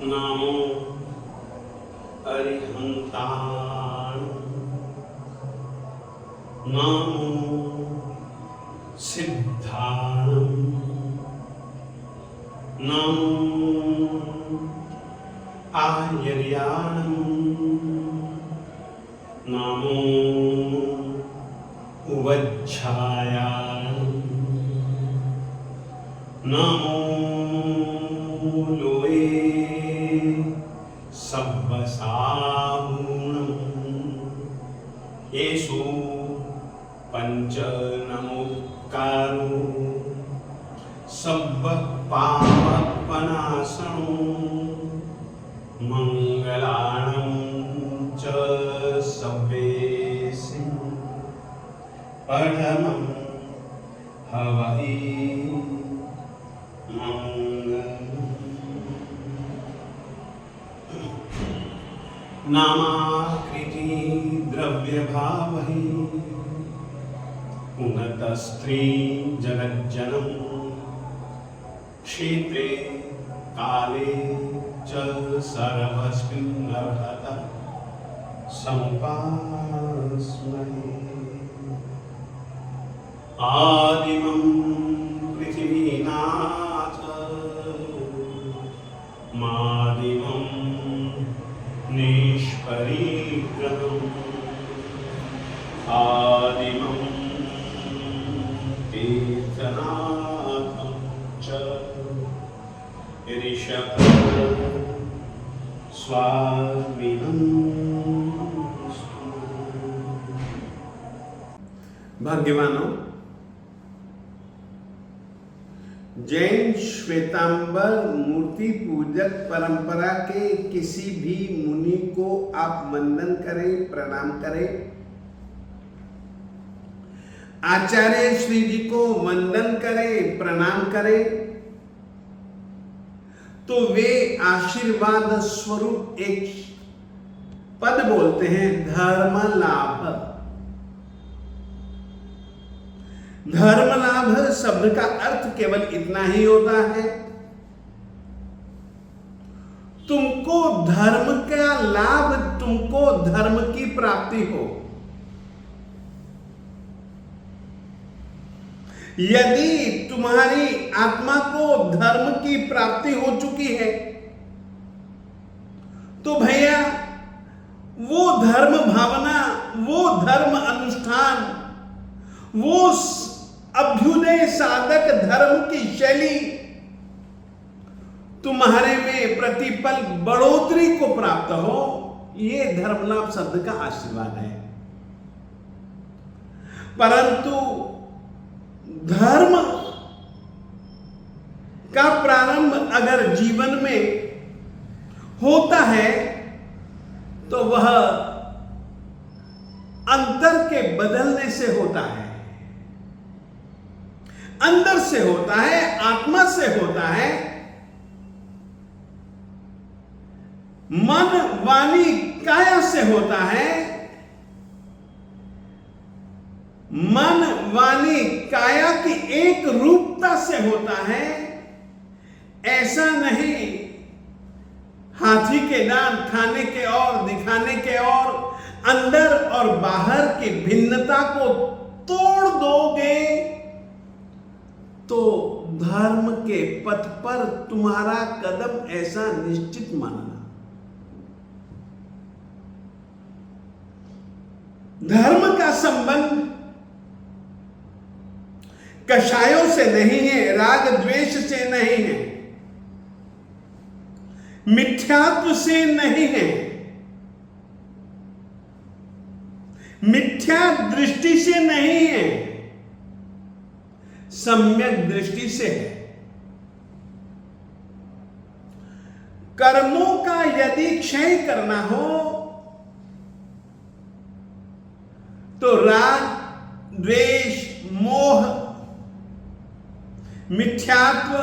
नामो अरिहंताण, नामो सिद्धाणं, नामो आयर्याणं, नामो उवज्झायाणं, नामो लोए सब्बसाहूणं, येषु पंच नमोकारो सब्ब पापनाशनो मंगलाणं च सब्बेषु परमं हवै नामाकृति द्रव्यभावहि उन्नतस्त्री जगज्जनम क्षेत्रे काले च सर्वस्मिन् अर्हता समुपास्महे। आदिमं पृथिवीनाथ मादिमं निष्परिग्रहम् आदिमं तीर्थनाथं च ऋषभ स्वामिनं। भाग्यवानों, जैन श्वेतांबर मूर्ति पूजक परंपरा के किसी भी मुनि को आप वंदन करें, प्रणाम करें, आचार्य श्री जी को वंदन करें, प्रणाम करें, तो वे आशीर्वाद स्वरूप एक पद बोलते हैं, धर्म लाभ। धर्म लाभ शब्द का अर्थ केवल इतना ही होता है, तुमको धर्म का लाभ, तुमको धर्म की प्राप्ति हो। यदि तुम्हारी आत्मा को धर्म की प्राप्ति हो चुकी है तो भैया वो धर्म भावना, वो धर्म अनुष्ठान, वो अभ्युदय साधक धर्म की शैली तुम्हारे में प्रतिपल बढ़ोतरी को प्राप्त हो, ये धर्म लाभ शब्द का आशीर्वाद है। परंतु धर्म का प्रारंभ अगर जीवन में होता है तो वह अंतर के बदलने से होता है, अंदर से होता है, आत्मा से होता है। मन वाणी काया से होता है, मन वाणी काया की एक रूपता से होता है। ऐसा नहीं हाथी के दांत खाने के और दिखाने के और अंदर और बाहर की भिन्नता को तोड़ दोगे तो धर्म के पथ पर तुम्हारा कदम ऐसा निश्चित मानना। धर्म का संबंध कषायों से नहीं है, राग द्वेष से नहीं है, मिथ्यात्व से नहीं है, मिथ्या दृष्टि से नहीं है, सम्यक दृष्टि से है। कर्मों का यदि क्षय करना हो तो राग द्वेष मोह मिथ्यात्व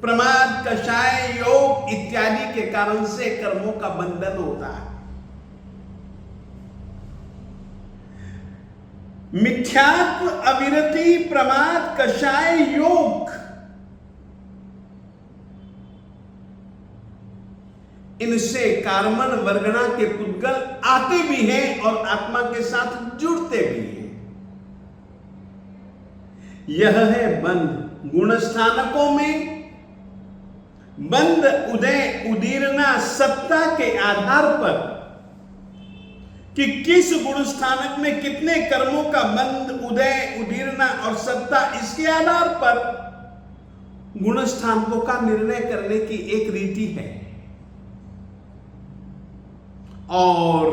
प्रमाद, कषाय, योग इत्यादि के कारण से कर्मों का बंधन होता है। मिथ्यात्व, अविरति, प्रमाद, कषाय, योग, इनसे कार्मण वर्गणा के पुद्गल आते भी हैं और आत्मा के साथ जुड़ते भी हैं। यह है बंध। गुणस्थानकों में बंध उदय उदीरना सत्ता के आधार पर कि किस गुण स्थानक में कितने कर्मों का बंध, उदय, उदीरना और सत्ता, इसके आधार पर गुण स्थानकों का निर्णय करने की एक रीति है। और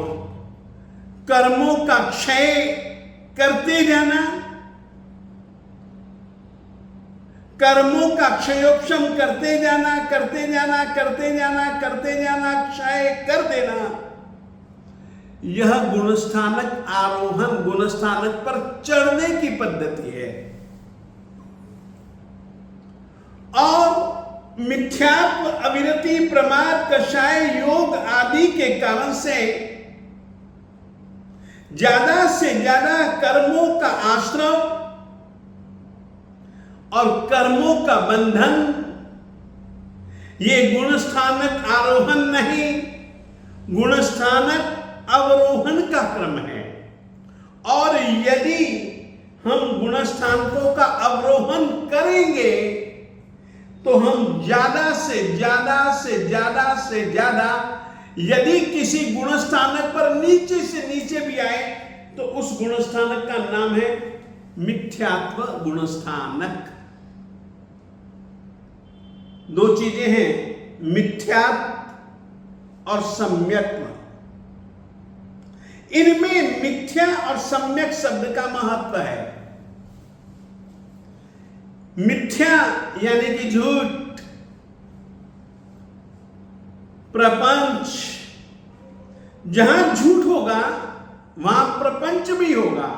कर्मों का क्षय करते जाना, कर्मों का क्षयोपशम करते जाना, करते जाना, करते जाना, करते जाना, क्षय कर देना, यह गुणस्थानक आरोहण, गुणस्थानक पर चढ़ने की पद्धति है। और मिथ्यात्व, अविरति, प्रमाद, कषाय, योग आदि के कारण से ज्यादा कर्मों का आश्रय और कर्मों का बंधन, ये गुणस्थानक आरोहण नहीं, गुणस्थानक अवरोहण का क्रम है। और यदि हम गुणस्थानकों का अवरोहण करेंगे तो हम ज्यादा से ज्यादा यदि किसी गुणस्थानक पर नीचे से नीचे भी आए तो उस गुणस्थानक का नाम है मिथ्यात्व गुणस्थानक। दो चीजें हैं, मिथ्यात्व और सम्यक्त्व। इनमें मिथ्या और सम्यक शब्द का महत्व है। मिथ्या यानी कि झूठ, प्रपंच, जहां झूठ होगा वहां प्रपंच भी होगा,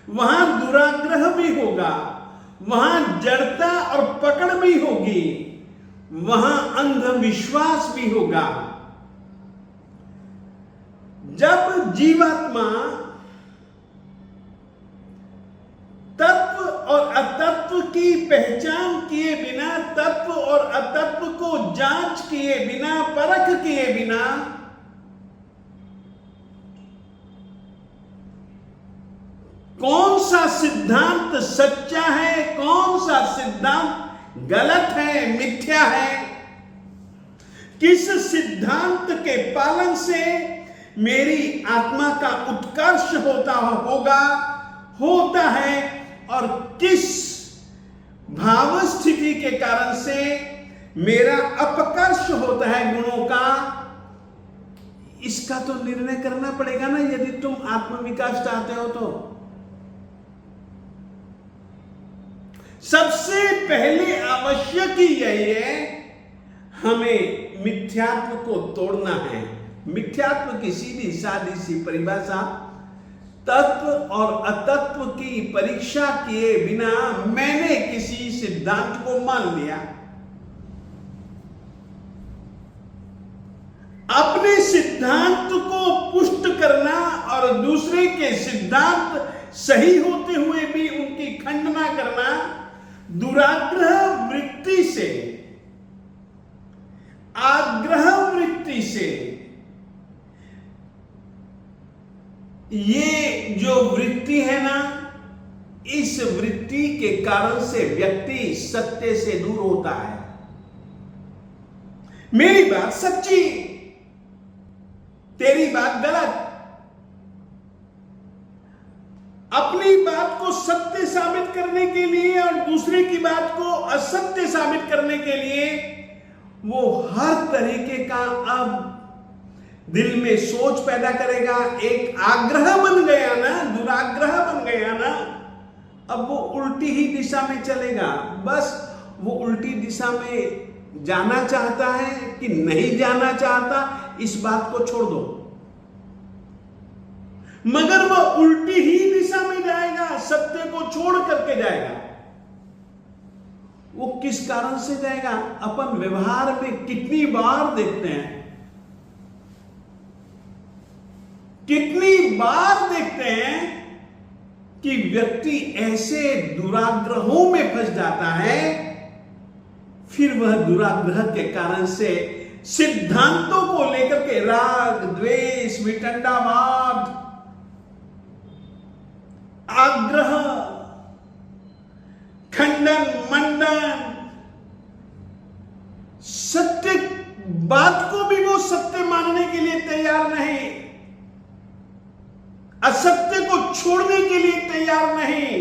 वहां दुराग्रह भी होगा, वहां जड़ता और पकड़ भी होगी, वहां अंधविश्वास भी होगा। जब जीवात्मा तत्व और अतत्व की पहचान किए बिना, तत्व और अतत्व को जांच किए बिना, परख किए बिना कौन सा सिद्धांत सच्चा है, कौन सा सिद्धांत गलत है, मिथ्या है, किस सिद्धांत के पालन से मेरी आत्मा का उत्कर्ष होता है और किस भाव स्थिति के कारण से मेरा अपकर्ष होता है गुणों का, इसका तो निर्णय करना पड़ेगा ना, यदि तुम आत्मविकास चाहते हो तो। सबसे पहले आवश्यक ही यही है, हमें मिथ्यात्व को तोड़ना है। मिथ्यात्व की सीधी सादी सी परिभाषा, तत्व और अतत्व की परीक्षा किए बिना मैंने किसी सिद्धांत को मान लिया, अपने सिद्धांत को पुष्ट करना और दूसरे के सिद्धांत सही होते हुए भी उनकी खंडना करना, दुराग्रह वृत्ति से, आग्रह वृत्ति से, ये जो वृत्ति है ना, इस वृत्ति के कारण से व्यक्ति सत्य से दूर होता है। मेरी बात सच्ची, तेरी बात गलत। अपनी बात को सत्य साबित करने के लिए और दूसरे की बात को असत्य साबित करने के लिए वो हर तरीके का अब दिल में सोच पैदा करेगा। एक आग्रह बन गया ना, दुराग्रह बन गया ना, अब वो उल्टी ही दिशा में चलेगा। बस वो उल्टी दिशा में जाना चाहता है कि नहीं जाना चाहता, इस बात को छोड़ दो, मगर वो उल्टी ही दिशा में जाएगा, सत्य को छोड़ करके जाएगा। वो किस कारण से जाएगा? अपन व्यवहार में कितनी बार देखते हैं, कितनी बार देखते हैं कि व्यक्ति ऐसे दुराग्रहों में फंस जाता है, फिर वह दुराग्रह के कारण से सिद्धांतों को लेकर के राग, द्वेष, वितंडावाद, आग्रह, खंडन, मंडन, सत्य बात को भी वो सत्य मानने के लिए तैयार नहीं, असत्य को छोड़ने के लिए तैयार नहीं,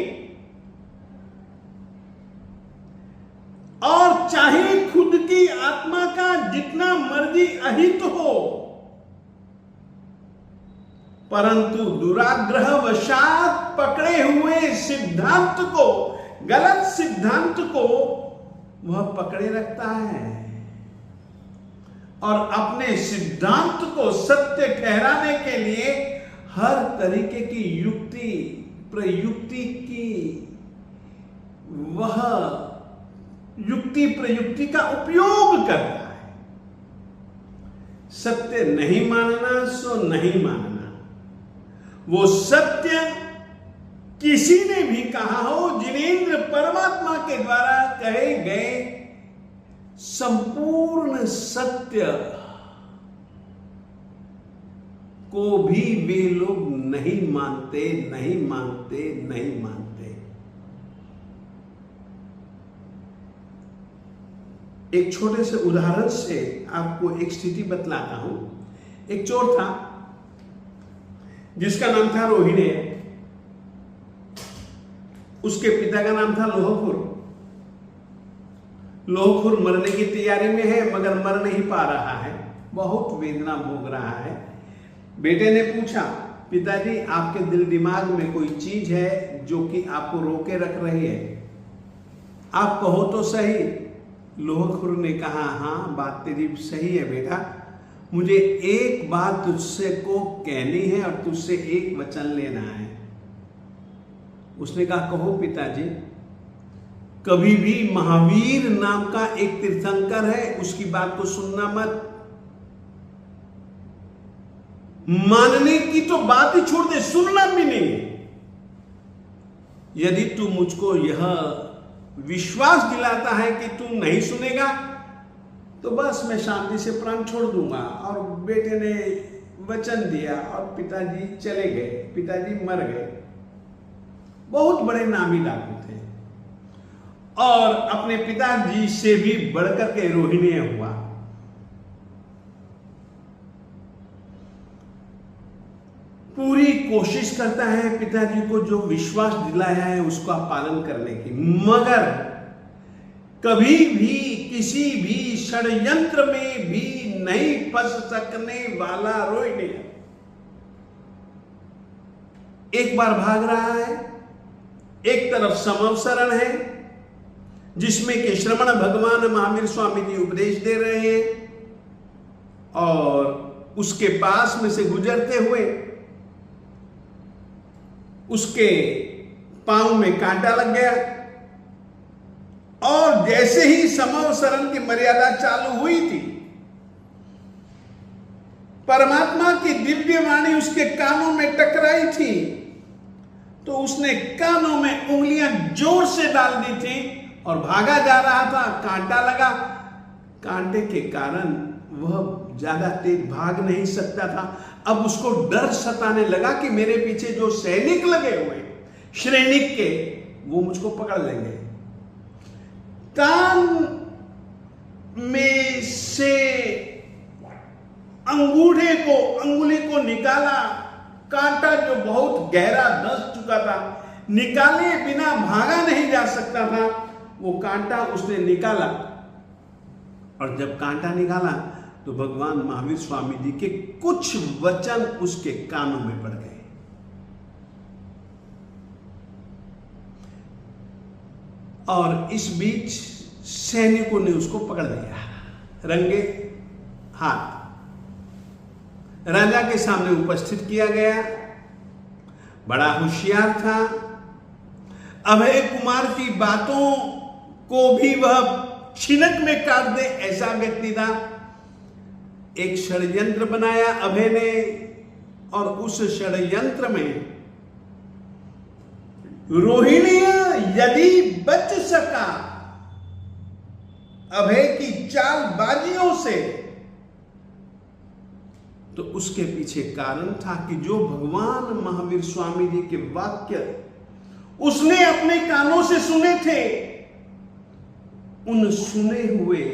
और चाहे खुद की आत्मा का जितना मर्जी अहित हो, परंतु दुराग्रह वशात पकड़े हुए सिद्धांत को, गलत सिद्धांत को वह पकड़े रखता है और अपने सिद्धांत को सत्य ठहराने के लिए हर तरीके की युक्ति प्रयुक्ति की, वह युक्ति प्रयुक्ति का उपयोग करता है। सत्य नहीं मानना सो नहीं मानना, वो सत्य किसी ने भी कहा हो, जिनेंद्र परमात्मा के द्वारा कहे गए संपूर्ण सत्य को भी वे लोग नहीं मानते, नहीं मानते, नहीं मानते। एक छोटे से उदाहरण से आपको एक स्थिति बतलाता हूं। एक चोर था जिसका नाम था रोहिणी, उसके पिता का नाम था लोहखुर। लोहखुर मरने की तैयारी में है मगर मर नहीं पा रहा है, बहुत वेदना भोग रहा है। बेटे ने पूछा, पिताजी आपके दिल दिमाग में कोई चीज है जो कि आपको रोके रख रही है, आप कहो तो सही। लोहखुर ने कहा, हाँ बात तेरी सही है बेटा, मुझे एक बात तुझसे को कहनी है और तुझसे एक वचन लेना है। उसने कहा, कहो पिताजी। कभी भी महावीर नाम का एक तीर्थंकर है, उसकी बात को सुनना मत। मानने की तो बात ही छोड़ दे, सुनना भी नहीं। यदि तू मुझको यह विश्वास दिलाता है कि तू नहीं सुनेगा तो बस मैं शांति से प्राण छोड़ दूंगा। और बेटे ने वचन दिया और पिताजी चले गए, पिताजी मर गए। बहुत बड़े नामी डाकू थे और अपने पिताजी से भी बढ़कर के रोहिणी हुआ। पूरी कोशिश करता है पिताजी को जो विश्वास दिलाया है उसका पालन करने की, मगर कभी भी किसी भी षड्यंत्र में भी नहीं फंस सकने वाला रोहिणी एक बार भाग रहा है। एक तरफ समवसरण है जिसमें कि श्रवण भगवान महावीर स्वामी जी उपदेश दे रहे हैं और उसके पास में से गुजरते हुए उसके पांव में कांटा लग गया और जैसे ही समवसरण की मर्यादा चालू हुई थी, परमात्मा की दिव्य वाणी उसके कानों में टकराई थी तो उसने कानों में उंगलियां जोर से डाल दी थी और भागा जा रहा था। कांटा लगा, कांटे के कारण वह ज्यादा तेज भाग नहीं सकता था। अब उसको डर सताने लगा कि मेरे पीछे जो सैनिक लगे हुए श्रेणिक के, वो मुझको पकड़ लेंगे। कान में से अंगुली को निकाला, कांटा जो बहुत गहरा धंस चुका था, निकाले बिना भागा नहीं जा सकता था। वो कांटा उसने निकाला और जब कांटा निकाला तो भगवान महावीर स्वामी जी के कुछ वचन उसके कानों में पड़ गए। और इस बीच सैनिकों ने उसको पकड़ लिया रंगे हाथ, राजा के सामने उपस्थित किया गया। बड़ा होशियार था, अभय कुमार की बातों को भी वह छिनक में काट दे, ऐसा व्यक्ति था। एक षड्यंत्र बनाया अभय ने, और उस षड्यंत्र में रोहिणी यदि बच सका अभय की चालबाजियों से, तो उसके पीछे कारण था कि जो भगवान महावीर स्वामी जी के वाक्य उसने अपने कानों से सुने थे, उन सुने हुए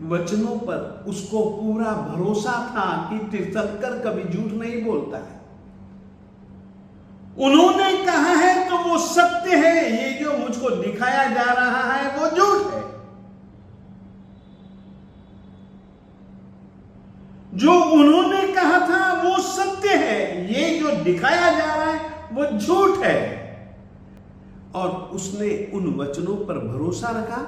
वचनों पर उसको पूरा भरोसा था कि तीर्थंकर कभी झूठ नहीं बोलता है। उन्होंने कहा है तो वो सत्य है, ये जो मुझको दिखाया जा रहा है वो झूठ है। जो उन्होंने कहा था वो सत्य है, ये जो दिखाया जा रहा है वो झूठ है। और उसने उन वचनों पर भरोसा रखा,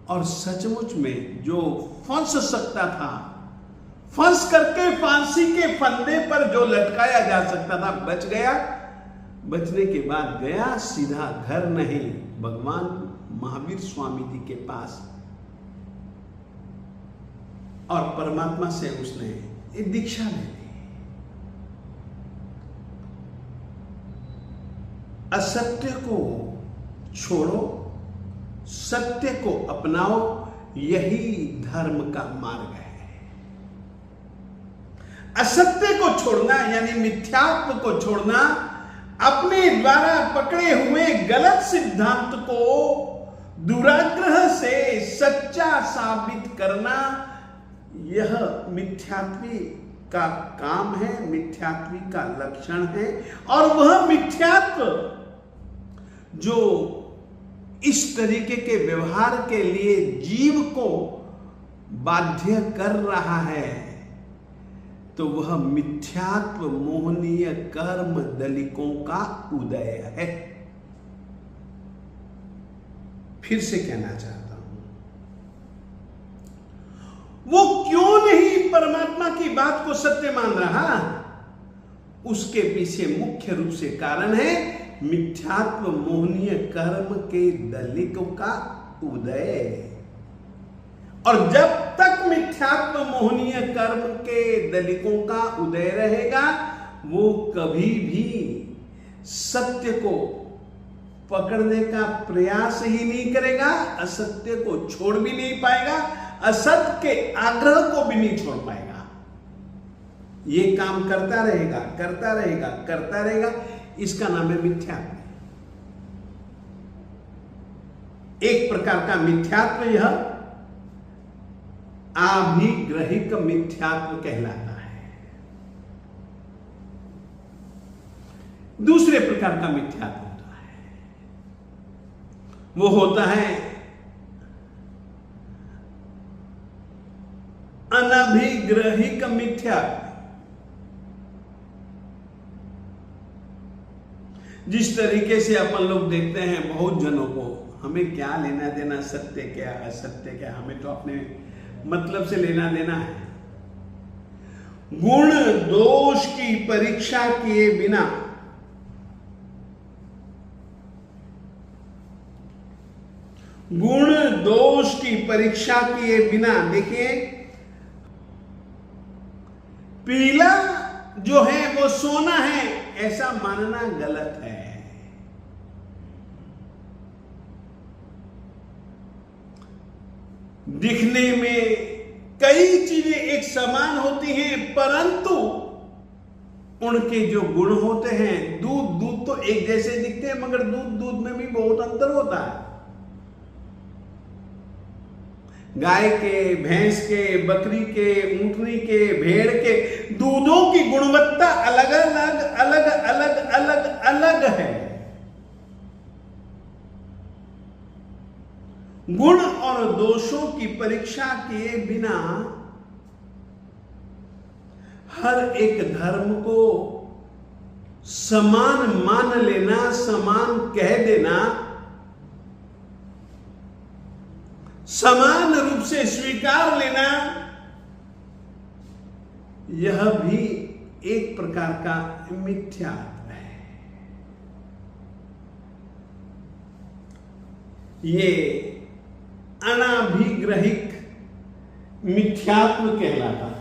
और सचमुच में जो फंस सकता था, फंस करके फांसी के फंदे पर जो लटकाया जा सकता था, बच गया। बचने के बाद गया सीधा घर नहीं, भगवान महावीर स्वामी जी के पास, और परमात्मा से उसने एक दीक्षा ले ली। असत्य को छोड़ो, सत्य को अपनाओ, यही धर्म का मार्ग है। असत्य को छोड़ना यानी मिथ्यात्व को छोड़ना, अपने द्वारा पकड़े हुए गलत सिद्धांत को दुराग्रह से सच्चा साबित करना, यह मिथ्यात्वी का काम है, मिथ्यात्वी का लक्षण है। और वह मिथ्यात्व जो इस तरीके के व्यवहार के लिए जीव को बाध्य कर रहा है, तो वह मिथ्यात्व मोहनीय कर्म दलिकों का उदय है। फिर से कहना चाहता हूं, वो क्यों नहीं परमात्मा की बात को सत्य मान रहा? उसके पीछे मुख्य रूप से कारण है मिथ्यात्व मोहनीय कर्म के दलिकों का उदय। और जब तक मिथ्यात्व मोहनीय कर्म के दलिकों का उदय रहेगा, वो कभी भी सत्य को पकड़ने का प्रयास ही नहीं करेगा, असत्य को छोड़ भी नहीं पाएगा, असत्य के आग्रह को भी नहीं छोड़ पाएगा। ये काम करता रहेगा, करता रहेगा, करता रहेगा। इसका नाम है मिथ्यात्व। एक प्रकार का मिथ्यात्व यह आभिग्रहिक मिथ्यात्व कहलाता है। दूसरे प्रकार का मिथ्यात्व होता है, वो होता है अनभिग्रहिक मिथ्यात्व। जिस तरीके से अपन लोग देखते हैं बहुत जनों को, हमें क्या लेना देना सत्य क्या असत्य क्या, हमें तो अपने मतलब से लेना देना है। गुण दोष की परीक्षा किए बिना, गुण दोष की परीक्षा किए बिना, देखिए पीला जो है वो सोना है ऐसा मानना गलत है। दिखने में कई चीजें एक समान होती हैं, परंतु उनके जो गुण होते हैं, दूध तो एक जैसे दिखते हैं, मगर दूध में भी बहुत अंतर होता है। गाय के, भैंस के, बकरी के, ऊंटनी के, भेड़ के दूधों की गुणवत्ता अलग अलग अलग अलग अलग अलग है। गुण और दोषों की परीक्षा किए बिना हर एक धर्म को समान मान लेना, समान कह देना, समान रूप से स्वीकार लेना, यह भी एक प्रकार का मिथ्यात्व है। ये अनाभिग्रहिक मिथ्यात्व कहलाता है।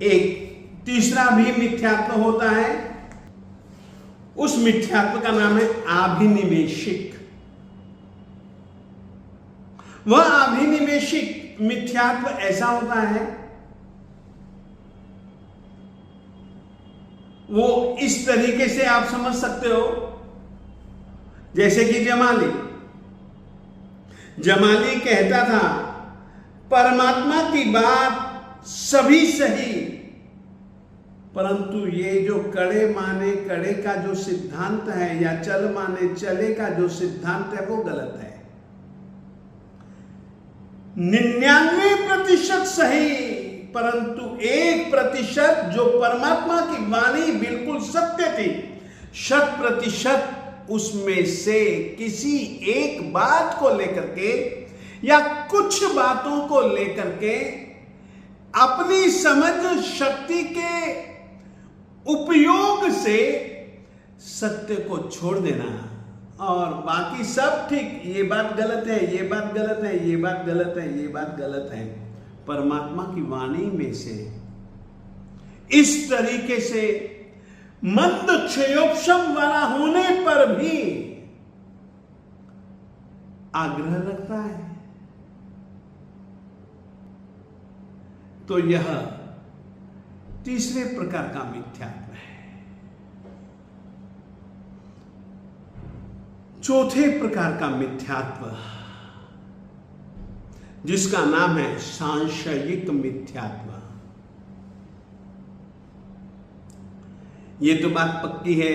एक तीसरा भी मिथ्यात्व होता है, उस मिथ्यात्व का नाम है आभिनिवेशिक। वह अभिनिवेशिक मिथ्यात्व ऐसा होता है, वो इस तरीके से आप समझ सकते हो, जैसे कि जमाली कहता था परमात्मा की बात सभी सही, परंतु ये जो कड़े माने कड़े का जो सिद्धांत है या चल माने चले का जो सिद्धांत है वो गलत है। 99% सही, परंतु 1% जो परमात्मा की वाणी बिल्कुल सत्य थी, 100% उसमें से किसी एक बात को लेकर के या कुछ बातों को लेकर के अपनी समझ शक्ति के उपयोग से सत्य को छोड़ देना और बाकी सब ठीक, ये बात गलत है, ये बात गलत है, ये बात गलत है, ये बात गलत है। परमात्मा की वाणी में से इस तरीके से मंद क्षयोपशम वाला होने पर भी आग्रह रखता है, तो यह तीसरे प्रकार का मिथ्यात्व है। चौथे प्रकार का मिथ्यात्व, जिसका नाम है सांशयिक मिथ्यात्व। ये तो बात पक्की है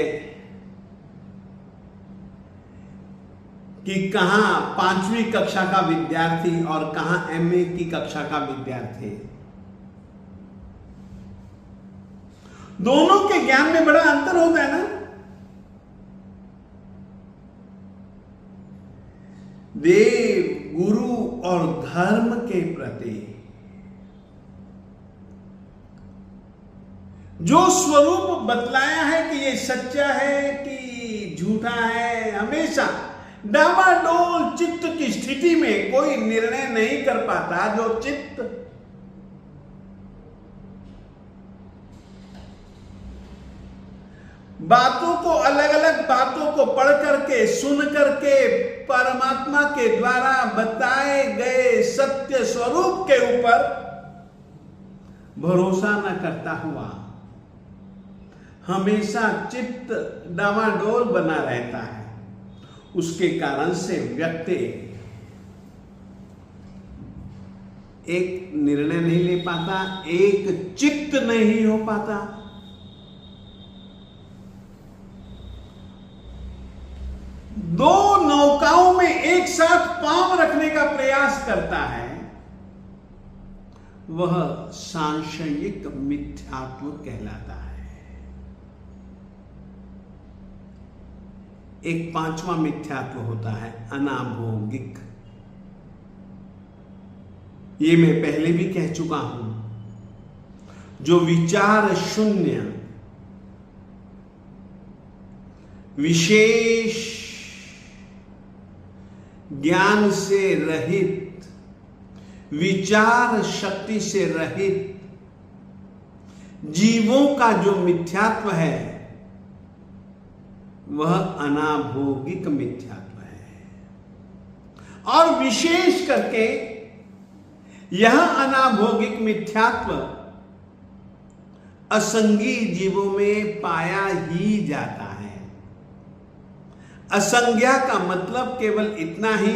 कि कहां 5वीं कक्षा का विद्यार्थी और कहां एमए की कक्षा का विद्यार्थी, दोनों के ज्ञान में बड़ा अंतर होता है ना। देव, गुरु और धर्म के प्रति जो स्वरूप बतलाया है कि ये सच्चा है कि झूठा है, हमेशा डावाडोल चित्त की स्थिति में कोई निर्णय नहीं कर पाता। जो चित्त बातों को, अलग अलग बातों को पढ़ करके, सुन करके परमात्मा के द्वारा बताए गए सत्य स्वरूप के ऊपर भरोसा न करता हुआ हमेशा चित्त डावाडोल बना रहता है। उसके कारण से व्यक्ति एक निर्णय नहीं ले पाता, एक चित्त नहीं हो पाता। दो नौकाओं में एक साथ पांव रखने का प्रयास करता है, वह सांशयिक मिथ्यात्व कहलाता है। एक 5वां मिथ्यात्व होता है अनाभोगिक। ये मैं पहले भी कह चुका हूं, जो विचार शून्य, विशेष ज्ञान से रहित, विचार शक्ति से रहित जीवों का जो मिथ्यात्व है वह अनाभोगिक मिथ्यात्व है। और विशेष करके यह अनाभोगिक मिथ्यात्व असंगी जीवों में पाया ही जाता है। असंज्ञा का मतलब केवल इतना ही,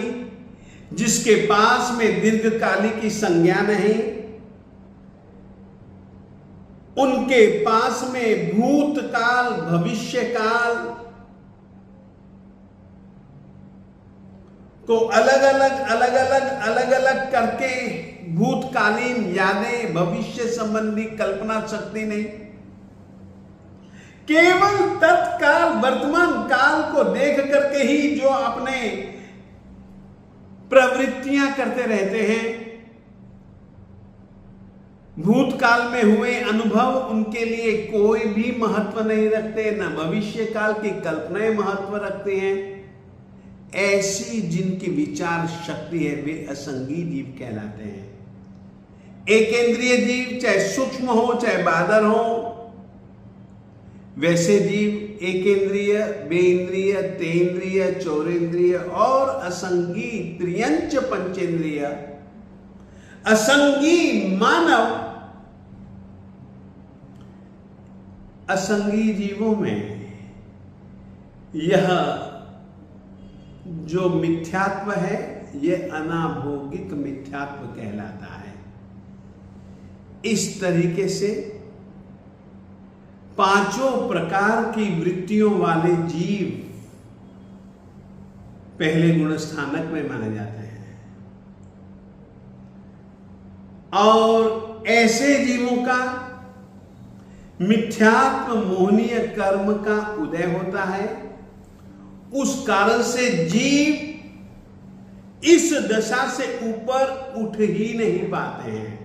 जिसके पास में दीर्घकालिक की संज्ञा नहीं, उनके पास में भूतकाल, भविष्यकाल को अलग अलग करके भूतकालीन यादें, भविष्य संबंधी कल्पना शक्ति नहीं, केवल तत्काल वर्तमान काल को देख करके ही जो अपने प्रवृत्तियां करते रहते हैं। भूतकाल में हुए अनुभव उनके लिए कोई भी महत्व नहीं रखते, न भविष्य काल की कल्पनाएं महत्व रखते हैं। ऐसी जिनकी विचार शक्ति है वे असंगी जीव कहलाते हैं। एकेंद्रिय जीव चाहे सूक्ष्म हो चाहे बादर हो, वैसे जीव एकेंद्रिय, बेइंद्रिय, तेंद्रिय, चौरेंद्रिय और असंगी त्रियंच पंचेंद्रिय। असंगी मानव, असंगी जीवों में यह जो मिथ्यात्व है यह अनाभोगिक मिथ्यात्व कहलाता है। इस तरीके से पांचों प्रकार की वृत्तियों वाले जीव पहले गुणस्थानक में माने जाते हैं और ऐसे जीवों का मिथ्यात्व मोहनीय कर्म का उदय होता है। उस कारण से जीव इस दशा से ऊपर उठ ही नहीं पाते हैं।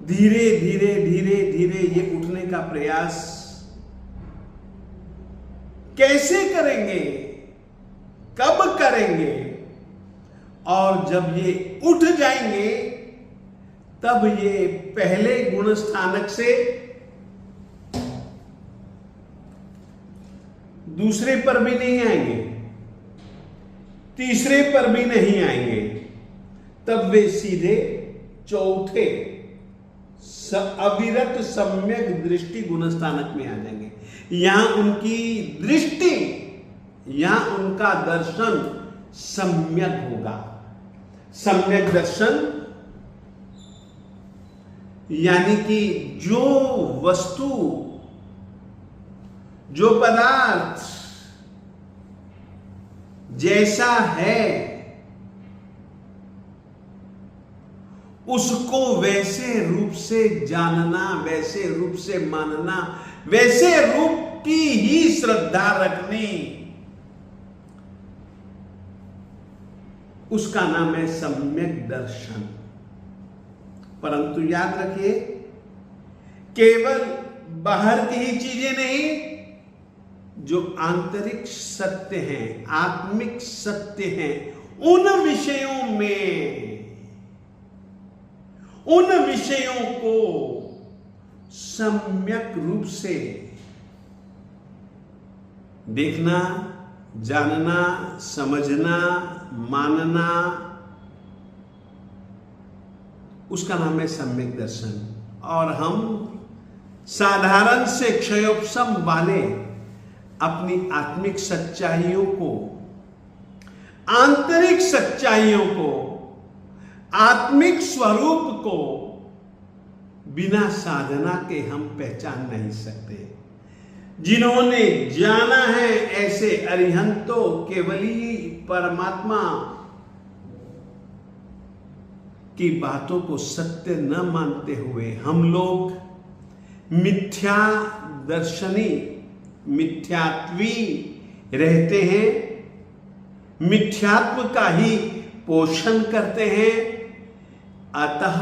धीरे धीरे धीरे धीरे ये उठने का प्रयास कैसे करेंगे, कब करेंगे, और जब ये उठ जाएंगे तब ये पहले गुण स्थानक से दूसरे पर भी नहीं आएंगे, तीसरे पर भी नहीं आएंगे, तब वे सीधे चौथे अविरत सम्यक दृष्टि गुणस्थानक में आ जाएंगे। यहां उनकी दृष्टि, यहां उनका दर्शन सम्यक होगा। सम्यक दर्शन यानी कि जो वस्तु, जो पदार्थ जैसा है उसको वैसे रूप से जानना, वैसे रूप से मानना, वैसे रूप की ही श्रद्धा रखनी, उसका नाम है सम्यक दर्शन। परंतु याद रखिए, केवल बाहर की ही चीजें नहीं, जो आंतरिक सत्य हैं, आत्मिक सत्य हैं, उन विषयों को सम्यक रूप से देखना, जानना, समझना, मानना, उसका नाम है सम्यक दर्शन। और हम साधारण से क्षयोपशम वाले अपनी आत्मिक सच्चाइयों को, आंतरिक सच्चाइयों को, आत्मिक स्वरूप को बिना साधना के हम पहचान नहीं सकते। जिन्होंने जाना है ऐसे अरिहंतों केवली परमात्मा की बातों को सत्य न मानते हुए हम लोग मिथ्या दर्शनी, मिथ्यात्वी रहते हैं, मिथ्यात्व का ही पोषण करते हैं। अतः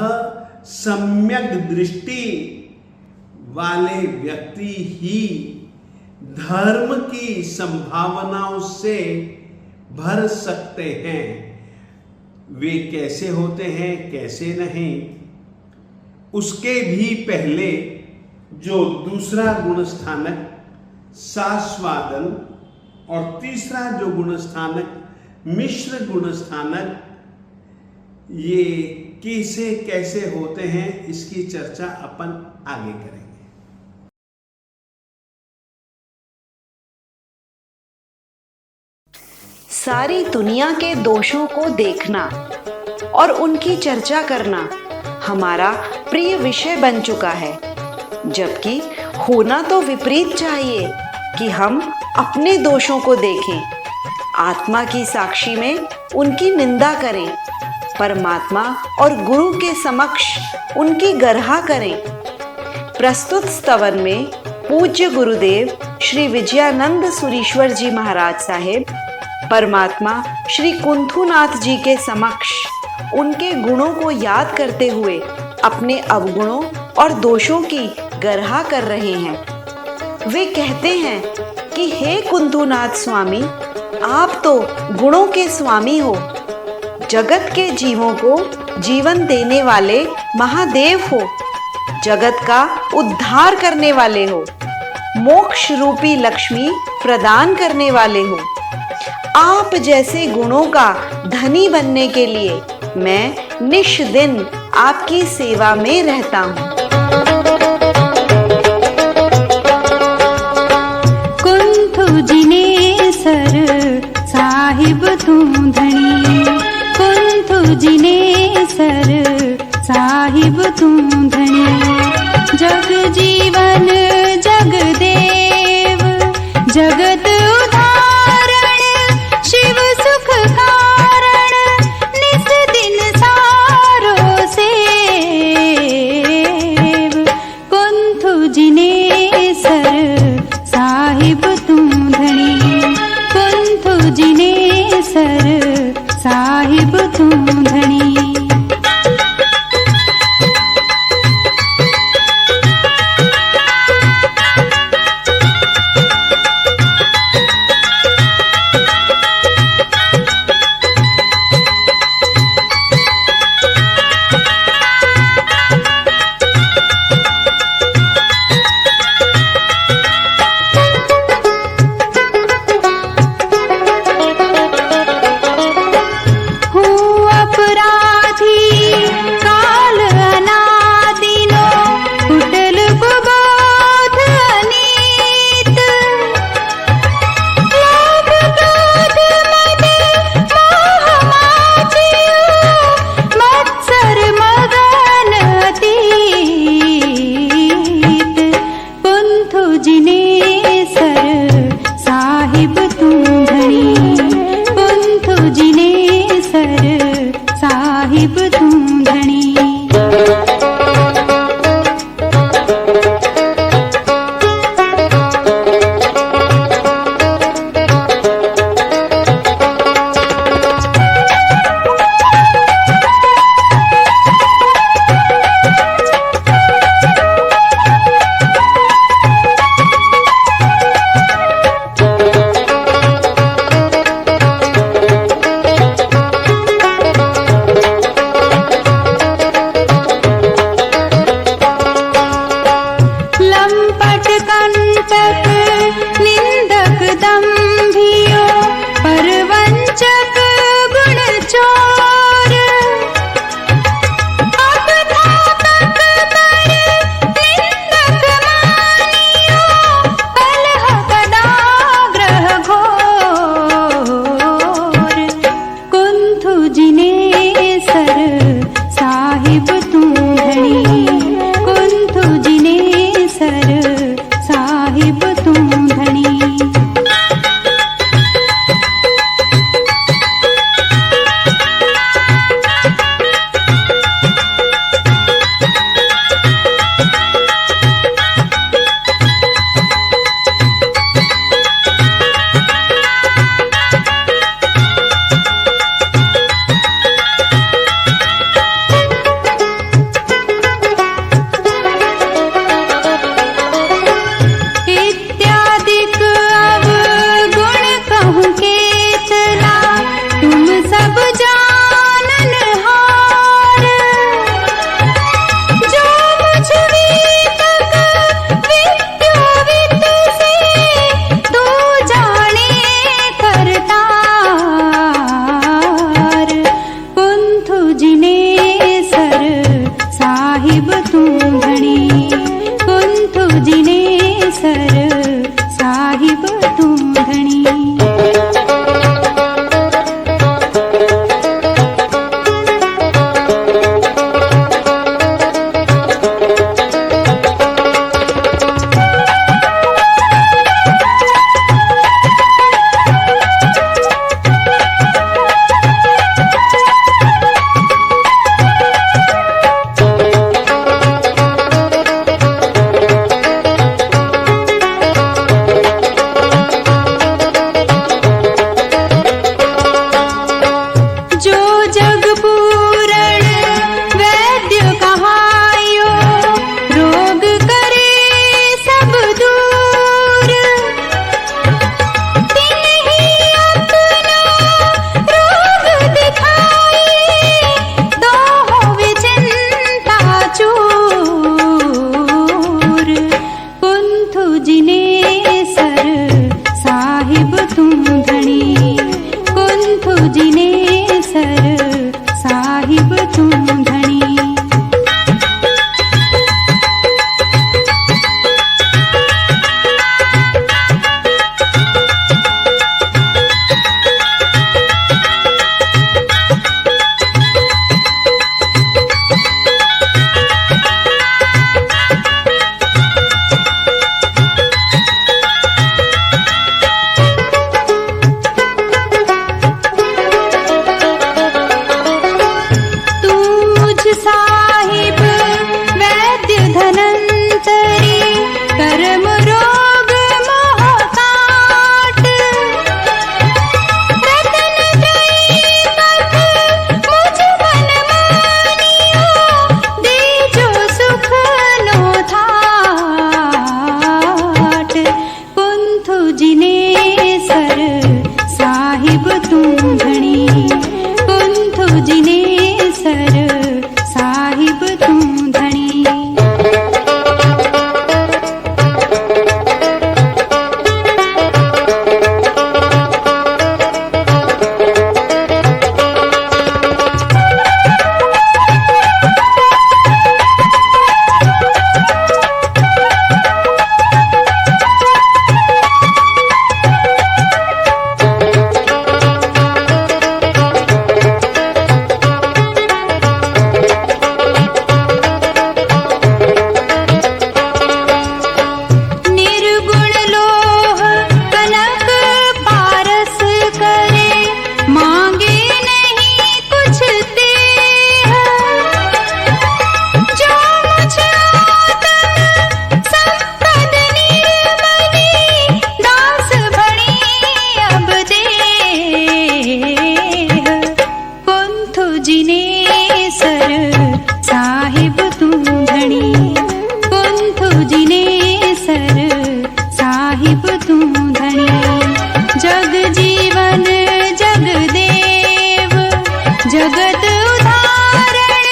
सम्यक दृष्टि वाले व्यक्ति ही धर्म की संभावनाओं से भर सकते हैं। वे कैसे होते हैं, कैसे नहीं, उसके भी पहले जो दूसरा गुणस्थानक सास्वादन और तीसरा जो गुणस्थानक मिश्र गुणस्थानक, ये किसे कैसे होते हैं इसकी चर्चा अपन आगे करेंगे। सारी दुनिया के दोषों को देखना और उनकी चर्चा करना हमारा प्रिय विषय बन चुका है, जबकि होना तो विपरीत चाहिए कि हम अपने दोषों को देखें, आत्मा की साक्षी में उनकी निंदा करें, परमात्मा और गुरु के समक्ष उनकी गर्हा करें। प्रस्तुत स्तवन में पूज्य गुरुदेव श्री विजयानंद सुरीश्वर जी महाराज साहेब परमात्मा श्री कुंथुनाथ जी के समक्ष उनके गुणों को याद करते हुए अपने अवगुणों और दोषों की गर्हा कर रहे हैं। वे कहते हैं कि हे कुंतुनाथ स्वामी, आप तो गुणों के स्वामी हो, जगत के जीवों को जीवन देने वाले महादेव हो, जगत का उद्धार करने वाले हो, मोक्ष रूपी लक्ष्मी प्रदान करने वाले हो। आप जैसे गुणों का धनी बनने के लिए मैं निश दिन आपकी सेवा में रहता हूँ। कुंथु जिनेसर साहिब तू धनी, कुंथु जिनेसर साहिब तू धनी। जग जीवन जग देव जगत उदाहरण, शिव सुख कारण निस दिन सारो सेव। कुंथु जिनेसर साहिब तू धनी, कुंथु जिनेसर साहिब तू धनी। साहिब तू धनी। साहिब तू धनी। साहिब वैद्य धनंतरी कर्म रोग मोह काट, रतन त्रयी कख मुझ मन मानियो, दीजो सुख नो थाट। कुंथु जिनेसर साहिब तू धनी, कुंथु जिनेसर साहिब तू धनी। साहिब तू धनी, कुंथु जिनेसर साहिब तू धनी। जग जीवन जग देव जगत उदाहरण,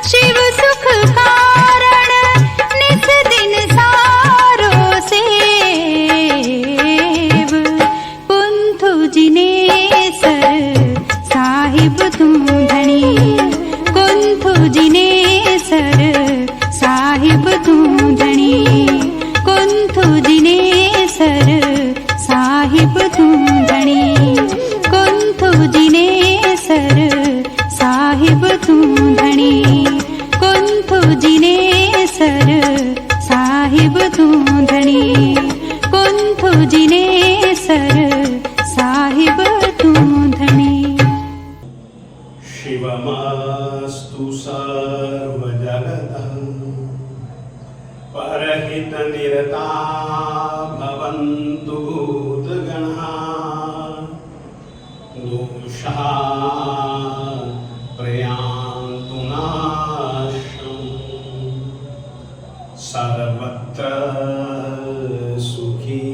शिव सुख कारण नित दिन सारो सेव। कुंथु जिनेसर साहिब तू धनी, कुंथु जिनेसर साहिब तू धनी, कुंथु जिनेसर साहिब तू धनी, कुंथु जिनेसर साहिब तू धनी, कुंथु जिनेसर साहिब तू धनी, कुंथु जिनेसर साहिब तू धनी। शिवमस्तु सर्वजगतः, परहितनिरता भवन्तु भूतगणाः, दोषाः प्रयान्तु नाशम्, सर्वत्र सुखी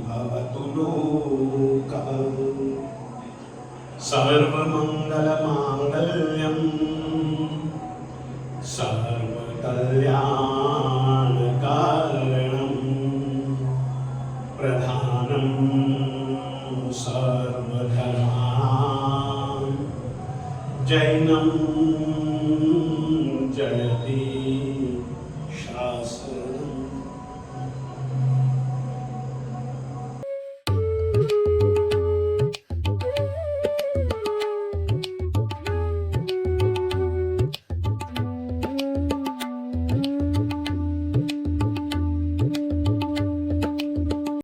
भवतु लोकः। सर्वमङ्गलमाङ्गल्यं सर्वकल्याणकारणं, प्रधानं सर्वधर्माणां, जैनं जयति